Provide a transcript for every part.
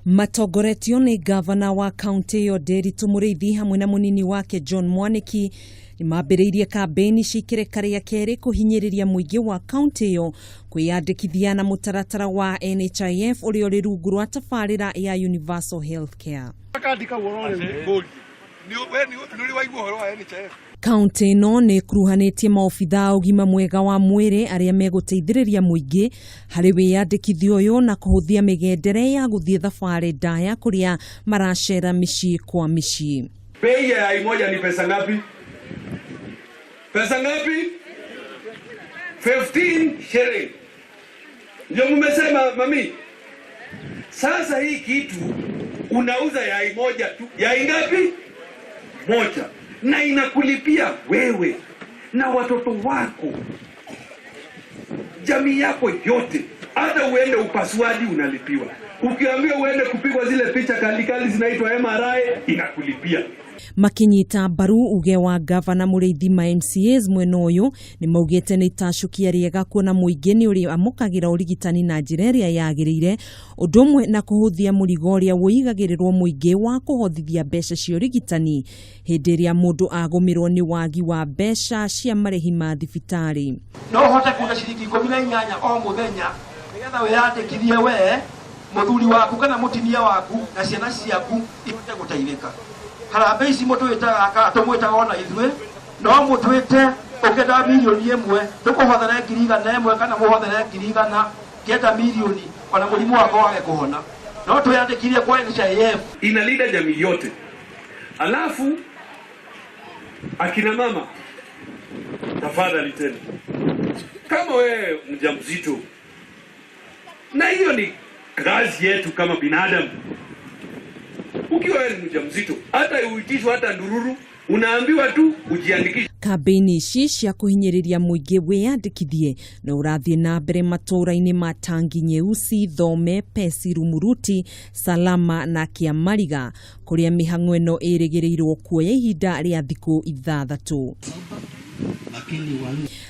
Matongoretio ni gavana wa Kaunti yo Nderitu Mũrĩithi hamwe na munini wake John Mwaniki nimambĩrĩirie kambeni cikĩrĩka rĩa kerĩ kũhinyĩrĩria muingi wa Kaunti yo kwiyandikithia na mutaratara wa NHIF ũrĩa ũrĩ rungu rwa tabarira ya Universal Healthcare. Kaunti no nĩ kuruhanĩtie maobitha ugima mwega wa mwiri arĩa megũteithĩrĩria muingi harĩ wiyandikithio ũyũ na kũhũthia mĩgendere ya gũthiĩ thabarĩ ndaya kũrĩa maracera mĩciĩ kwa mĩciĩ. Bei ya moja ni pesa ngapi? Pesa ngapi? 15 shilling. Ndio mmesema mami. Sasa hii kitu unauza yai moja tu. Yai ngapi? Moja. Na inakulipia wewe na watoto wako, jamii yako yote. Hata uende upasuaji unalipiwa. Ukiambiwa uende kupigwa zile picha kali zinaitwa MRI inakulipia. Makinyita mbaru uge wa gavana Mũrĩithi ma MCAs mwena ũyũ nĩ maugĩte nĩ itacukia rĩega kuona muingi nĩ ũrĩ amũkagĩra urigitani na njĩra ĩrĩa yagĩrĩire, ũndũ ũmwe na kũhũthia mũrigo ũrĩa wũigagĩrĩrwo muingi wa kũhothithia mbeca cia urigitani hĩndĩ ĩrĩa mũndũ agũmĩrwo nĩ wagi wa mbeca cia marĩhi ma thibitarĩ. No hote kuona ciringi 18 o mũthenya nĩgetha weyandikithie we, mũthuri waku kana mũtimia waku na ciana ciaku ihote gũteithĩka. Harambee ici mũtwĩtaga aka tũmwĩtaga ona ithuĩ no mũtwĩte ũkenda milioni 1 tũkũhothera 100,000 kana mũhothera 100,000 kenda milioni ona mũrimũ wako wage kũhona no twĩyandĩkithie kwa NHIF. Inalinda jamii yote. Alafu akina mama tafadhali tena, kama wewe mjamzito, na hiyo ni kazi yetu kama binadamu. Ukiwa wewe ni mjamzito, hata uitishwe hata ndururu, unaambiwa tu ujiandikishe. Kambeni ici cia kuhinyĩrĩria muingi wiyandikithie na ũrathiĩ na mbere matũũra-inĩ ma Tangi Nyeusi, Thome, Pesi, Rumuruti, Salama na Kiamariga kũrĩa mĩhang'o ĩno ĩrĩgĩrĩirwo kuoya ihinda rĩa thikũ 6.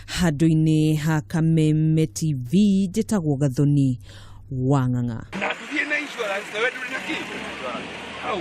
Handũ-inĩ ha Kameme TV njĩtagwo Gathoni wa Ng'ang'a. How?